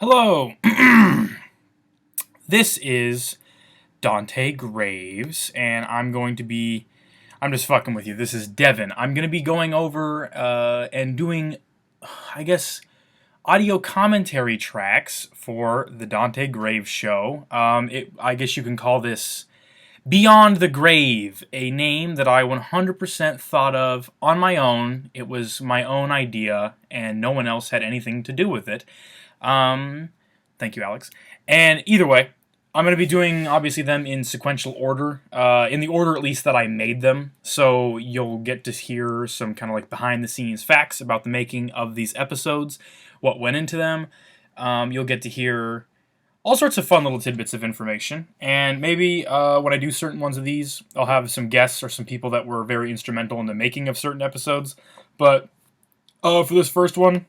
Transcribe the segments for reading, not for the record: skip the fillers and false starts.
Hello! This is Dante Graves, and I'm just fucking with you. This is Devin. I'm going to be going over and doing, I guess, audio commentary tracks for the Dante Graves show. I guess you can call this Beyond the Grave, a name that I 100% thought of on my own. It was my own idea, and no one else had anything to do with it. Um, Thank you, Alex. And either way, I'm going to be doing, obviously, them in sequential order, in the order at least that I made them. So you'll get to hear some kind of like behind-the-scenes facts about the making of these episodes, what went into them. You'll get to hear all sorts of fun little tidbits of information. And maybe when I do certain ones of these, I'll have some guests or some people that were very instrumental in the making of certain episodes. But for this first one,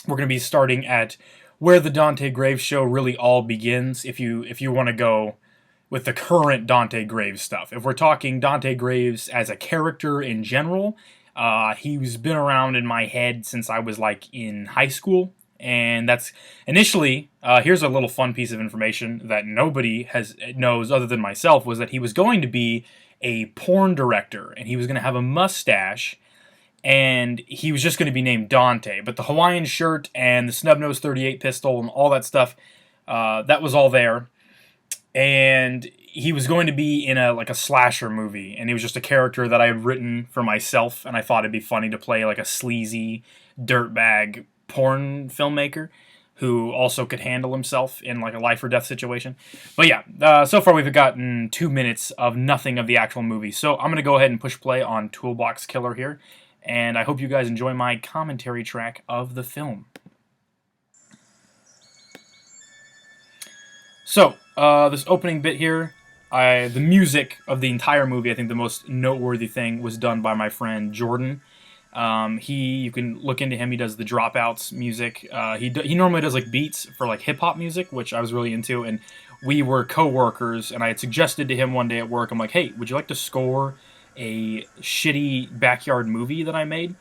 we're going to be starting at where the Dante Graves show really all begins, if you want to go with the current Dante Graves stuff. If we're talking Dante Graves as a character in general, he's been around in my head since I was like in high school. And that's initially, here's a little fun piece of information that nobody knows other than myself, was that he was going to be a porn director, and he was going to have a mustache, and he was just going to be named Dante. But the Hawaiian shirt and the snub-nosed .38 pistol and all that stuff, that was all there. And he was going to be in a slasher movie, and he was just a character that I had written for myself, and I thought it'd be funny to play like a sleazy dirtbag porn filmmaker who also could handle himself in like a life or death situation. But yeah, so far we've gotten 2 minutes of nothing of the actual movie. So I'm going to go ahead and push play on Toolbox Killer here. And I hope you guys enjoy my commentary track of the film. So, this opening bit here, the music of the entire movie, I think the most noteworthy thing was done by my friend Jordan. You can look into him. He does the Dropouts music. He normally does like beats for like hip hop music, which I was really into. And we were co-workers, and I had suggested to him one day at work, I'm like, hey, would you like to score a shitty backyard movie that I made?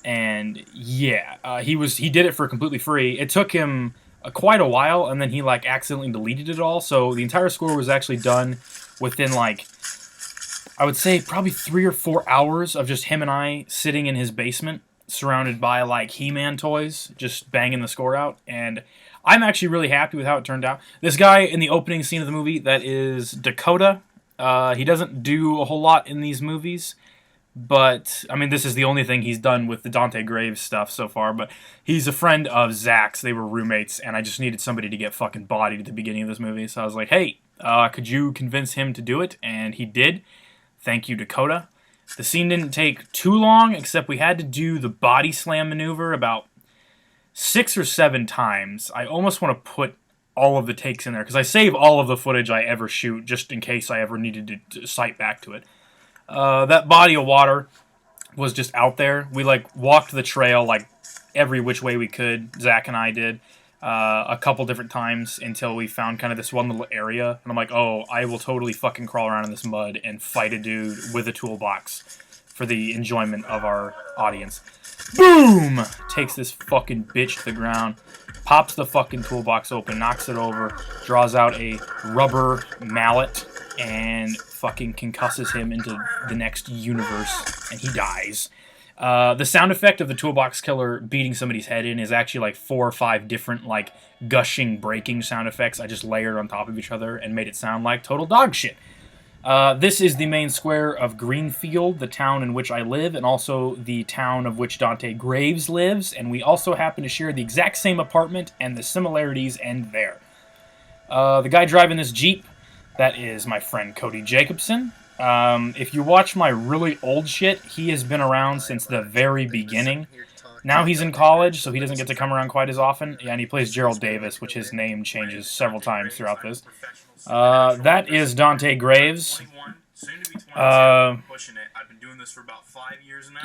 And yeah, he did it for completely free. It took him quite a while, and then he like accidentally deleted it all. So the entire score was actually done within like, I would say probably 3 or 4 hours of just him and I sitting in his basement, surrounded by like He-Man toys, just banging the score out. And I'm actually really happy with how it turned out. This guy in the opening scene of the movie, that is Dakota. He doesn't do a whole lot in these movies, but, I mean, this is the only thing he's done with the Dante Graves stuff so far, but he's a friend of Zach's. They were roommates, and I just needed somebody to get fucking bodied at the beginning of this movie, so I was like, hey, could you convince him to do it? And he did. Thank you, Dakota. The scene didn't take too long, except we had to do the body slam maneuver about 6 or 7 times. I almost want to put all of the takes in there, because I save all of the footage I ever shoot just in case I ever needed to cite back to it. That body of water was just out there. We like walked the trail like every which way we could. Zach and I did a couple different times until we found kind of this one little area, and I'm like, oh, I will totally fucking crawl around in this mud and fight a dude with a toolbox for the enjoyment of our audience. Boom! Takes this fucking bitch to the ground, pops the fucking toolbox open, knocks it over, draws out a rubber mallet, and fucking concusses him into the next universe, and he dies. The sound effect of the toolbox killer beating somebody's head in is actually like 4 or 5 different like gushing, breaking sound effects I just layered on top of each other and made it sound like total dog shit. This is the main square of Greenfield, the town in which I live, and also the town of which Dante Graves lives, and we also happen to share the exact same apartment, and the similarities end there. The guy driving this Jeep, that is my friend Cody Jacobson. If you watch my really old shit, he has been around since the very beginning. Now he's in college, so he doesn't get to come around quite as often, and he plays Gerald Davis, which his name changes several times throughout this. That is Dante Graves.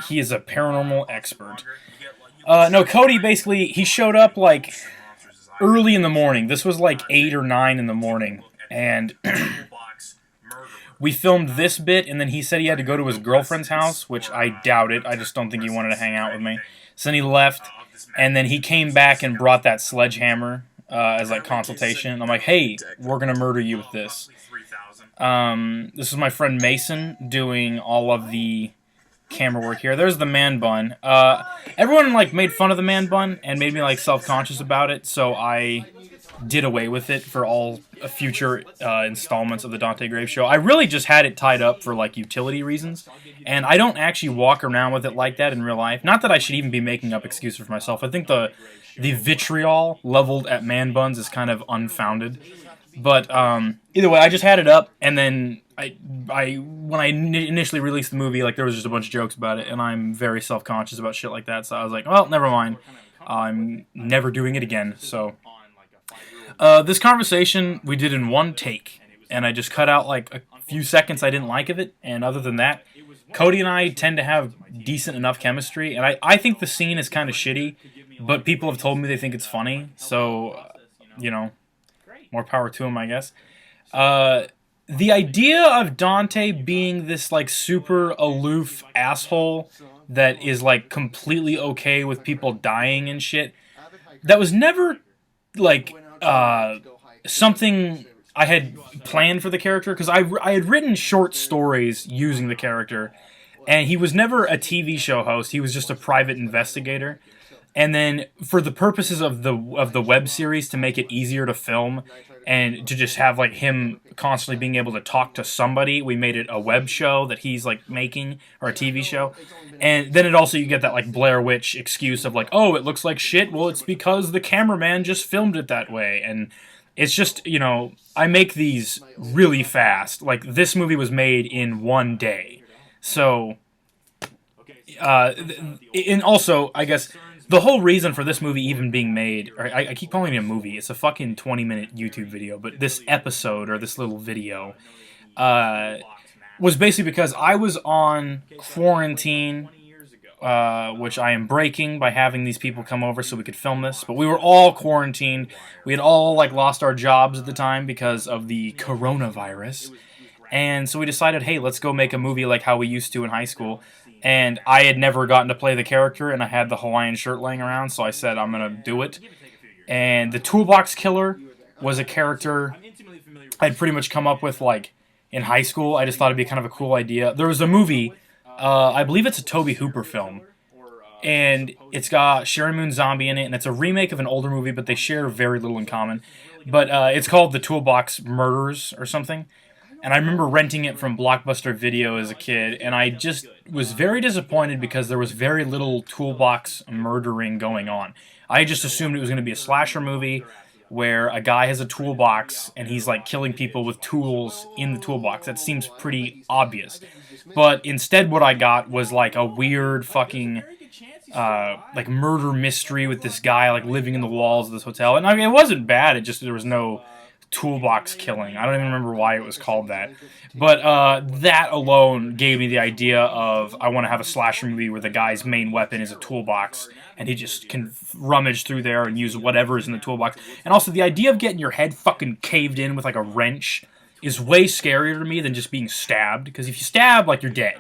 He is a paranormal expert. No, Cody basically, he showed up like early in the morning. This was like 8 or 9 in the morning, and we filmed this bit, and then he said he had to go to his girlfriend's house, which I doubt it. I just don't think he wanted to hang out with me. So then he left, and then he came back and brought that sledgehammer, as like consultation. I'm like, hey, we're gonna murder you with this. This is my friend Mason doing all of the camera work here. There's the man bun. Everyone like made fun of the man bun and made me like self-conscious about it, so I did away with it for all future installments of the Dante Graves show. I really just had it tied up for like utility reasons, and I don't actually walk around with it like that in real life. Not that I should even be making up excuses for myself. I think the vitriol leveled at man buns is kind of unfounded. But either way, I just had it up, and then I when I initially released the movie, like there was just a bunch of jokes about it, and I'm very self-conscious about shit like that. So I was like, well, never mind. I'm never doing it again. So this conversation we did in one take, and I just cut out like a few seconds I didn't like of it, and other than that, Cody and I tend to have decent enough chemistry, and I think the scene is kind of shitty, but people have told me they think it's funny, so you know. More power to him, I guess. The idea of Dante being this, like, super aloof asshole that is, like, completely okay with people dying and shit, that was never, like, something I had planned for the character, because I had written short stories using the character, and he was never a TV show host, he was just a private investigator. And then, for the purposes of the web series, to make it easier to film and to just have like him constantly being able to talk to somebody, we made it a web show that he's like making, or a TV show. And then it also, you get that like Blair Witch excuse of like, oh, it looks like shit. Well, it's because the cameraman just filmed it that way. And it's just, you know, I make these really fast. Like, this movie was made in one day. So, and also, I guess, the whole reason for this movie even being made, or I keep calling it a movie, it's a fucking 20-minute YouTube video, but this episode, or this little video, was basically because I was on quarantine, which I am breaking by having these people come over so we could film this, but we were all quarantined. We had all, like, lost our jobs at the time because of the coronavirus, and so we decided, hey, let's go make a movie like how we used to in high school. And I had never gotten to play the character, and I had the Hawaiian shirt laying around, so I said, I'm going to do it. And the Toolbox Killer was a character I'd pretty much come up with, like, in high school. I just thought it'd be kind of a cool idea. There was a movie, I believe it's a Tobe Hooper film, and it's got Sherry Moon Zombie in it, and it's a remake of an older movie, but they share very little in common. But it's called The Toolbox Murders or something. And I remember renting it from Blockbuster Video as a kid, and I just was very disappointed because there was very little toolbox murdering going on. I just assumed it was going to be a slasher movie where a guy has a toolbox and he's like killing people with tools in the toolbox. That seems pretty obvious. But instead what I got was like a weird fucking like murder mystery with this guy like living in the walls of this hotel. And I mean, it wasn't bad, it just there was no toolbox killing. I don't even remember why it was called that. But that alone gave me the idea of I want to have a slasher movie where the guy's main weapon is a toolbox and he just can rummage through there and use whatever's in the toolbox. And also the idea of getting your head fucking caved in with like a wrench is way scarier to me than just being stabbed. Because if you stab, like, you're dead.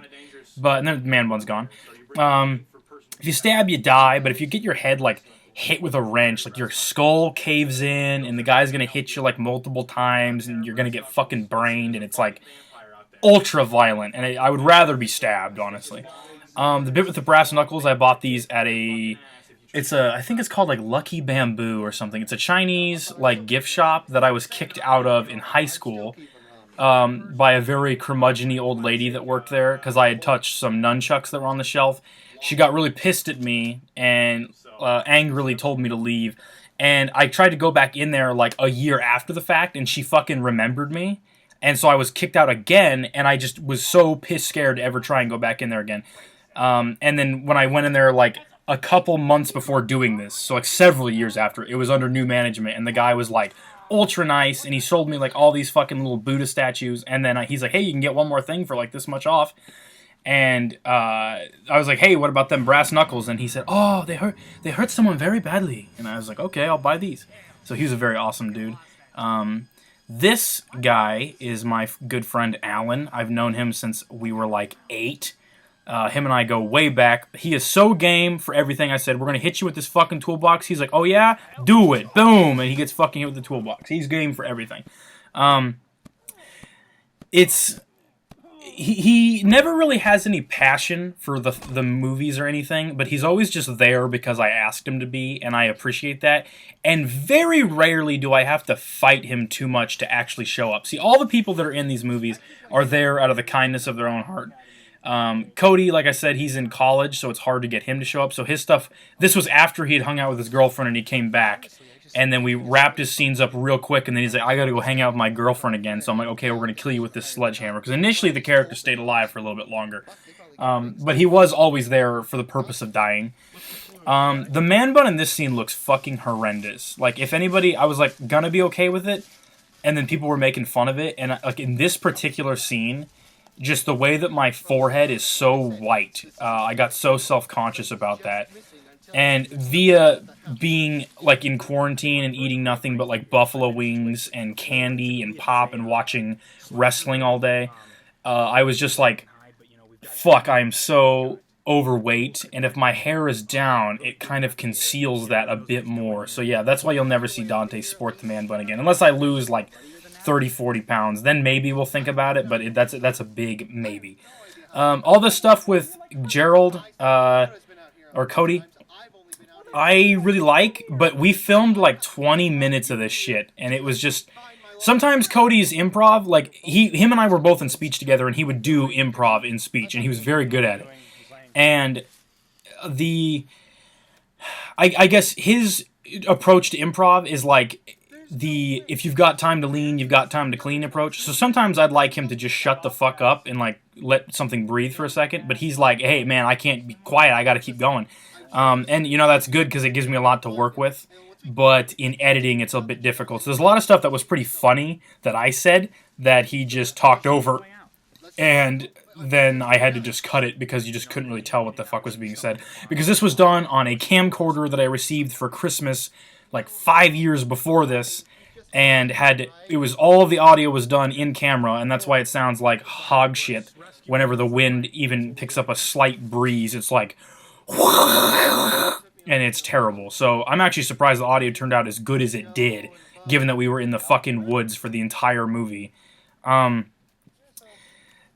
But and then the man bun's gone. If you stab, you die. But if you get your head like hit with a wrench, like your skull caves in and the guy's gonna hit you like multiple times and you're gonna get fucking brained, and it's like ultra violent, and I would rather be stabbed, honestly. The bit with the brass knuckles, I bought these at I think it's called like Lucky Bamboo or something. It's a Chinese like gift shop that I was kicked out of in high school by a very curmudgeon-y old lady that worked there because I had touched some nunchucks that were on the shelf. She got really pissed at me and angrily told me to leave, and I tried to go back in there like a year after the fact, and she fucking remembered me, and so I was kicked out again, and I just was so piss scared to ever try and go back in there again. And then when I went in there like a couple months before doing this, so like several years after, it was under new management, and the guy was like ultra nice, and he sold me like all these fucking little Buddha statues, and then he's like, hey, you can get one more thing for like this much off. And I was like, hey, what about them brass knuckles? And he said, oh, they hurt someone very badly. And I was like, okay, I'll buy these. So he was a very awesome dude. This guy is my good friend Alan. I've known him since we were like 8. Him and I go way back. He is so game for everything. I said, we're going to hit you with this fucking toolbox. He's like, oh yeah? Do it. Boom. And he gets fucking hit with the toolbox. He's game for everything. It's... He never really has any passion for the movies or anything, but he's always just there because I asked him to be, and I appreciate that. And very rarely do I have to fight him too much to actually show up. See, all the people that are in these movies are there out of the kindness of their own heart. Cody, like I said, he's in college, so it's hard to get him to show up. So his stuff, this was after he had hung out with his girlfriend and he came back. And then we wrapped his scenes up real quick, and then he's like, I gotta go hang out with my girlfriend again. So I'm like, okay, we're gonna kill you with this sledgehammer. Because initially the character stayed alive for a little bit longer. But he was always there for the purpose of dying. The man bun in this scene looks fucking horrendous. Like, if anybody, I was like, gonna be okay with it, and then people were making fun of it. And like in this particular scene, just the way that my forehead is so white, I got so self-conscious about that. And via being, like, in quarantine and eating nothing but, like, buffalo wings and candy and pop and watching wrestling all day, I was just like, fuck, I am so overweight, and if my hair is down, it kind of conceals that a bit more. So, yeah, that's why you'll never see Dante sport the man bun again. Unless I lose, like, 30, 40 pounds. Then maybe we'll think about it, but that's a big maybe. All this stuff with Gerald, or Cody, I really like, but we filmed like 20 minutes of this shit, and it was just... Sometimes Cody's improv, like, him and I were both in speech together, and he would do improv in speech, and he was very good at it. And I guess his approach to improv is like if you've got time to lean, you've got time to clean approach. So sometimes I'd like him to just shut the fuck up and, like, let something breathe for a second, but he's like, hey, man, I can't be quiet, I gotta keep going. And, you know, that's good because it gives me a lot to work with. But in editing, it's a bit difficult. So there's a lot of stuff that was pretty funny that I said that he just talked over. And then I had to just cut it because you just couldn't really tell what the fuck was being said. Because this was done on a camcorder that I received for Christmas like 5 years before this. And all of the audio was done in camera. And that's why it sounds like hog shit whenever the wind even picks up a slight breeze. It's like... and it's terrible. So I'm actually surprised the audio turned out as good as it did, given that we were in the fucking woods for the entire movie.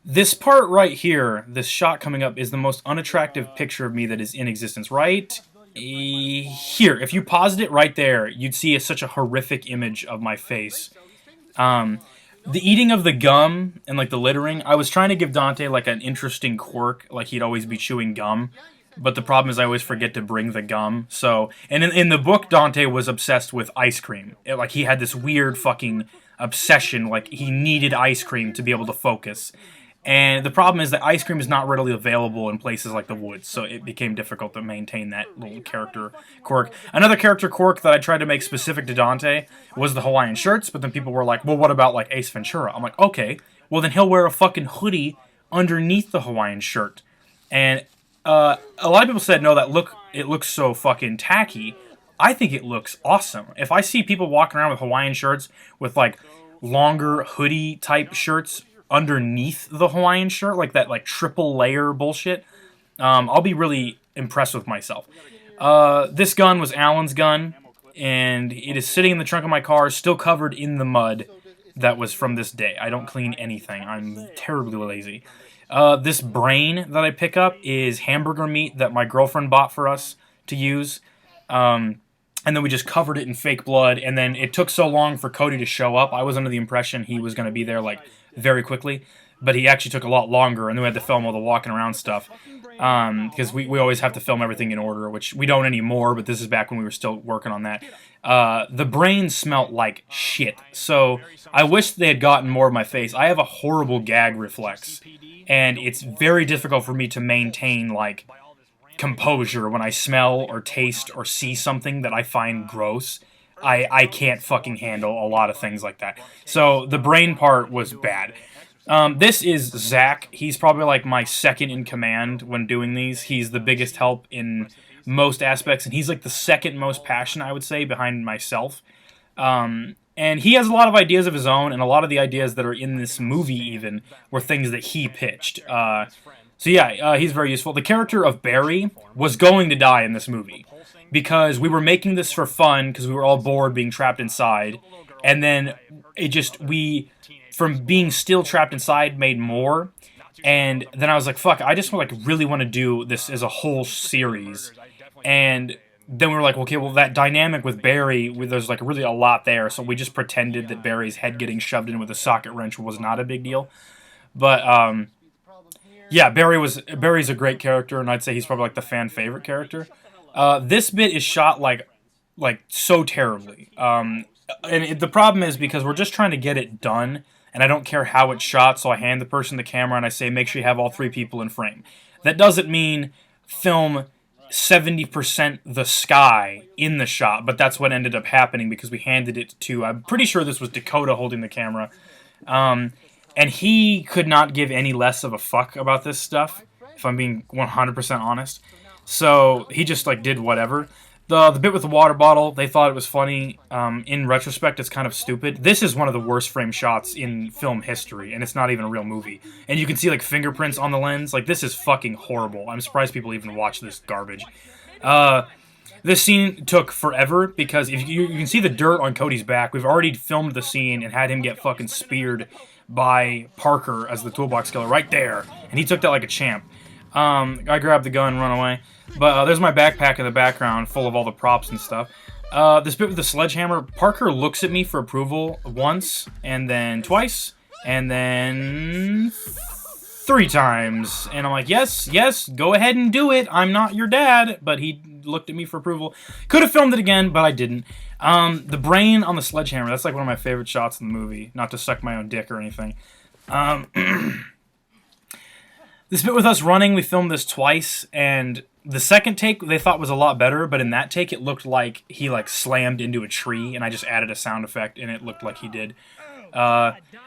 This part right here, this shot coming up, is the most unattractive picture of me that is in existence. Right here, if you paused it right there, you'd see such a horrific image of my face. The eating of the gum and, like, the littering, I was trying to give Dante, like, an interesting quirk, like he'd always be chewing gum. But the problem is I always forget to bring the gum. So, and in the book, Dante was obsessed with ice cream. Like, he had this weird fucking obsession. Like, he needed ice cream to be able to focus. And the problem is that ice cream is not readily available in places like the woods. So it became difficult to maintain that little character quirk. Another character quirk that I tried to make specific to Dante was the Hawaiian shirts. But then people were like, well, what about, like, Ace Ventura? I'm like, okay, well, then he'll wear a fucking hoodie underneath the Hawaiian shirt. And... a lot of people said, no, it looks so fucking tacky. I think it looks awesome. If I see people walking around with Hawaiian shirts with, like, longer hoodie-type shirts underneath the Hawaiian shirt, like that, like, triple layer bullshit, I'll be really impressed with myself. This gun was Alan's gun, and it is sitting in the trunk of my car, still covered in the mud that was from this day. I don't clean anything. I'm terribly lazy. This brain that I pick up is hamburger meat that my girlfriend bought for us to use. And then we just covered it in fake blood. And then it took so long for Cody to show up. I was under the impression he was going to be there, like, very quickly. But he actually took a lot longer. And then we had to film all the walking around stuff. Because we always have to film everything in order, which we don't anymore. But this is back when we were still working on that. The brain smelt like shit. So I wish they had gotten more of my face. I have a horrible gag reflex. And it's very difficult for me to maintain, like, composure when I smell or taste or see something that I find gross. I can't fucking handle a lot of things like that. So the brain part was bad. This is Zach. He's probably, like, my second in command when doing these. He's the biggest help in most aspects, and he's, like, the second most passionate, I would say, behind myself. And he has a lot of ideas of his own, and a lot of the ideas that are in this movie even were things that he pitched. So yeah, he's very useful. The character of Barry was going to die in this movie because we were making this for fun because we were all bored being trapped inside, and then it just we from being still trapped inside made more, and then I was like, fuck, I just really want to do this as a whole series, and then we were like, okay, well, that dynamic with Barry, there's like really a lot there, so we just pretended that Barry's head getting shoved in with a socket wrench was not a big deal. But yeah, Barry's a great character, and I'd say he's probably like the fan favorite character. This bit is shot like so terribly, the problem is because we're just trying to get it done, and I don't care how it's shot, so I hand the person the camera and I say, make sure you have all three people in frame. That doesn't mean film 70% the sky in the shot, but that's what ended up happening because we handed it to, I'm pretty sure this was Dakota holding the camera, and he could not give any less of a fuck about this stuff, if I'm being 100% honest. So he just like did whatever. The bit with the water bottle, they thought it was funny. In retrospect, it's kind of stupid. This is one of the worst frame shots in film history, and it's not even a real movie. And you can see like fingerprints on the lens. Like, this is fucking horrible. I'm surprised people even watch this garbage. This scene took forever because if you can see the dirt on Cody's back. We've already filmed the scene and had him get fucking speared by Parker as the Toolbox killer right there, and he took that like a champ. I grabbed the gun and run away. But there's my backpack in the background full of all the props and stuff. This bit with the sledgehammer, Parker looks at me for approval once, and then twice, and then 3 times. And I'm like, yes, go ahead and do it. I'm not your dad. But he looked at me for approval. Could have filmed it again, but I didn't. The brain on the sledgehammer, that's like one of my favorite shots in the movie. Not to suck my own dick or anything. This bit with us running, we filmed this twice, and the second take they thought was a lot better, but in that take it looked like he like slammed into a tree, and I just added a sound effect, and it looked like he did.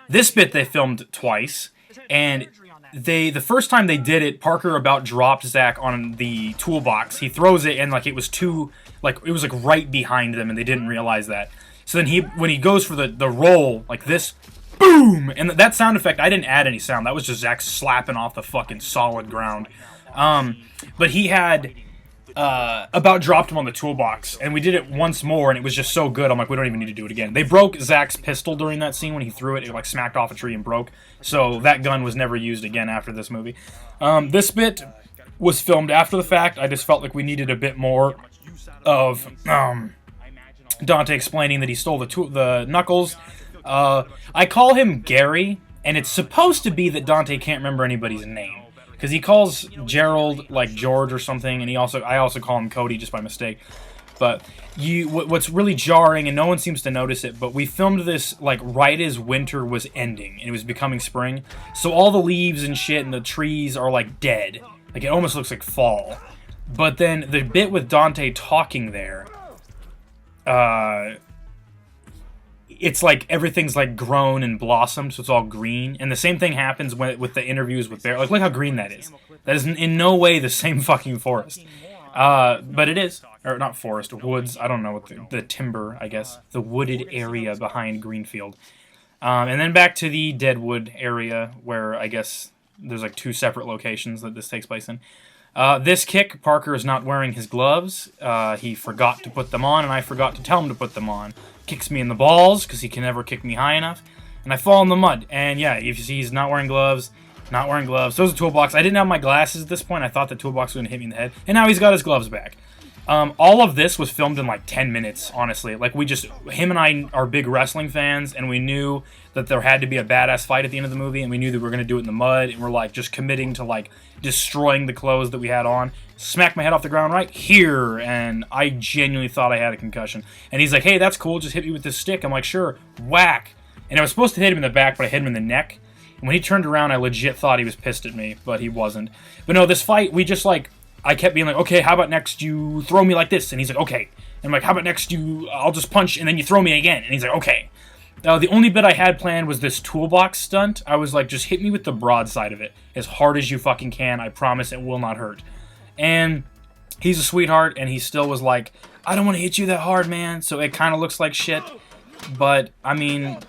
This bit they filmed twice, and the first time they did it, Parker about dropped Zach on the toolbox. He throws it, and like it was it was like right behind them, and they didn't realize that. So then when he goes for the roll like this, boom! And that sound effect, I didn't add any sound. That was just Zach slapping off the fucking solid ground. But he had about dropped him on the toolbox, and we did it once more, and it was just so good. I'm like, we don't even need to do it again. They broke Zach's pistol during that scene when he threw it. It like smacked off a tree and broke. So that gun was never used again after this movie. This bit was filmed after the fact. I just felt like we needed a bit more of Dante explaining that he stole the knuckles. I call him Gary, and it's supposed to be that Dante can't remember anybody's name. Because he calls Gerald like George or something, and I also call him Cody just by mistake. But what's really jarring, and no one seems to notice it, but we filmed this like right as winter was ending, and it was becoming spring. So all the leaves and shit and the trees are like dead. Like, it almost looks like fall. But then the bit with Dante talking there, it's like everything's like grown and blossomed, so it's all green. And the same thing happens with the interviews with Bear. Like, look how green that is. That is in no way the same fucking forest. But it is. Or not forest, woods. I don't know what the timber, I guess. The wooded area behind Greenfield. And then back to the Deadwood area, where I guess there's like 2 separate locations that this takes place in. This kick, Parker is not wearing his gloves. He forgot to put them on, and I forgot to tell him to put them on. Kicks me in the balls, because he can never kick me high enough. And I fall in the mud. And yeah, if you see, he's not wearing gloves. Not wearing gloves. So is a Toolbox. I didn't have my glasses at this point. I thought the Toolbox was going to hit me in the head. And now he's got his gloves back. All of this was filmed in like 10 minutes, honestly. Like, him and I are big wrestling fans, and we knew that there had to be a badass fight at the end of the movie, and we knew that we were going to do it in the mud, and we're like just committing to like destroying the clothes that we had on. Smacked my head off the ground right here, and I genuinely thought I had a concussion. And he's like, hey, that's cool, just hit me with this stick. I'm like, sure, whack. And I was supposed to hit him in the back, but I hit him in the neck. And when he turned around, I legit thought he was pissed at me, but he wasn't. But no, this fight, we just like, I kept being like, okay, how about next you throw me like this? And he's like, okay. And I'm like, how about next I'll just punch, and then you throw me again. And he's like, okay. The only bit I had planned was this Toolbox stunt. I was like, just hit me with the broadside of it as hard as you fucking can. I promise it will not hurt. And he's a sweetheart, and he still was like, I don't want to hit you that hard, man. So it kind of looks like shit. But, I mean,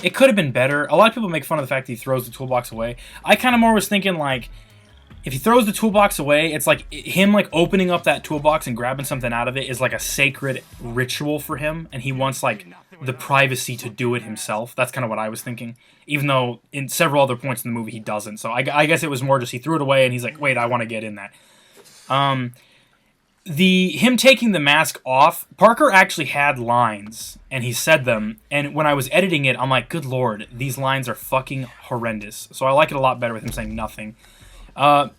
it could have been better. A lot of people make fun of the fact that he throws the Toolbox away. I kind of more was thinking, like, if he throws the toolbox away, it's like him like opening up that toolbox and grabbing something out of it is like a sacred ritual for him, and he wants like the privacy to do it himself. That's kind of what I was thinking, even though in several other points in the movie he doesn't. So I guess it was more just he threw it away and he's like, wait, I want to get in that. Him taking the mask off, Parker actually had lines, and he said them, and when I was editing it, I'm like, good lord, these lines are fucking horrendous. So I like it a lot better with him saying nothing.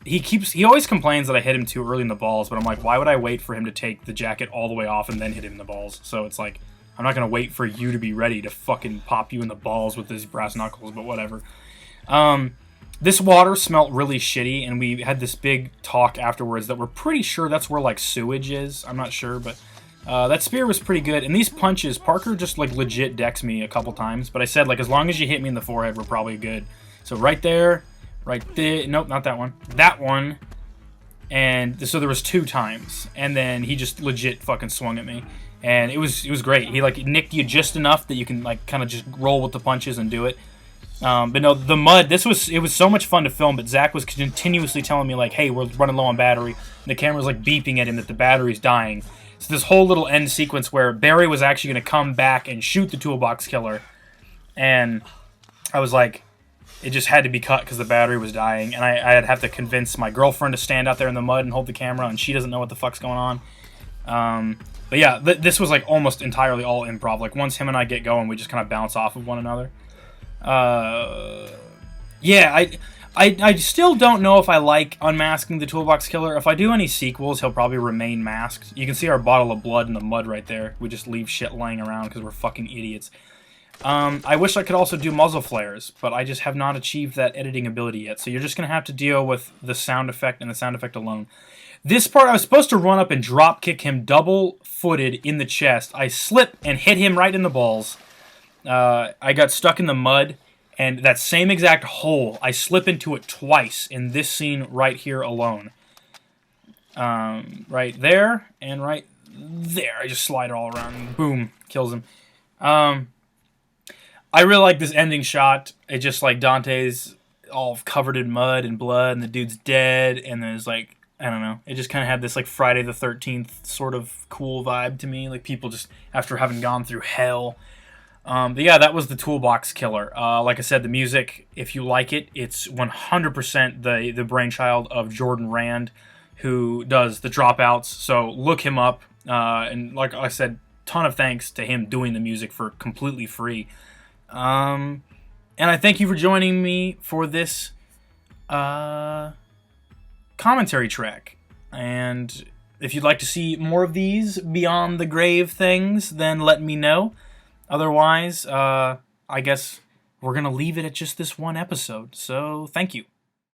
He always complains that I hit him too early in the balls, but I'm like, why would I wait for him to take the jacket all the way off and then hit him in the balls? So it's like, I'm not gonna wait for you to be ready to fucking pop you in the balls with these brass knuckles, but whatever. This water smelled really shitty, and we had this big talk afterwards that we're pretty sure that's where, like, sewage is. I'm not sure, but that spear was pretty good. And these punches, Parker just, like, legit decks me a couple times, but I said, like, as long as you hit me in the forehead, we're probably good. So right there, right there, nope, not that one. That one, and so there was 2 times, and then he just legit fucking swung at me. And it was great. He, like, nicked you just enough that you can, like, kind of just roll with the punches and do it. But no, the mud, it was so much fun to film, but Zach was continuously telling me, like, hey, we're running low on battery. And the camera's, like, beeping at him that the battery's dying. So this whole little end sequence where Barry was actually going to come back and shoot the toolbox killer. And I was like, it just had to be cut because the battery was dying. And I'd have to convince my girlfriend to stand out there in the mud and hold the camera, and she doesn't know what the fuck's going on. But yeah, this was, like, almost entirely all improv. Like, once him and I get going, we just kind of bounce off of one another. Yeah, I still don't know if I like unmasking the Toolbox Killer. If I do any sequels, he'll probably remain masked. You can see our bottle of blood in the mud right there. We just leave shit laying around because we're fucking idiots. I wish I could also do muzzle flares, but I just have not achieved that editing ability yet. So you're just going to have to deal with the sound effect and the sound effect alone. This part, I was supposed to run up and drop kick him double-footed in the chest. I slip and hit him right in the balls. I got stuck in the mud, and that same exact hole, I slip into it twice in this scene right here alone. Right there, and right there. I just slide it all around, and boom, kills him. I really like this ending shot. It just, like, Dante's all covered in mud and blood, and the dude's dead, and there's, like, I don't know. It just kind of had this, like, Friday the 13th sort of cool vibe to me. Like, people just, after having gone through hell. But yeah, that was the Toolbox Killer. Like I said, the music, if you like it, it's 100% the brainchild of Jordan Rand, who does the Dropouts. So look him up. And like I said, ton of thanks to him doing the music for completely free. And I thank you for joining me for this commentary track. And if you'd like to see more of these beyond the grave things, then let me know. Otherwise, I guess we're going to leave it at just this one episode. So, thank you.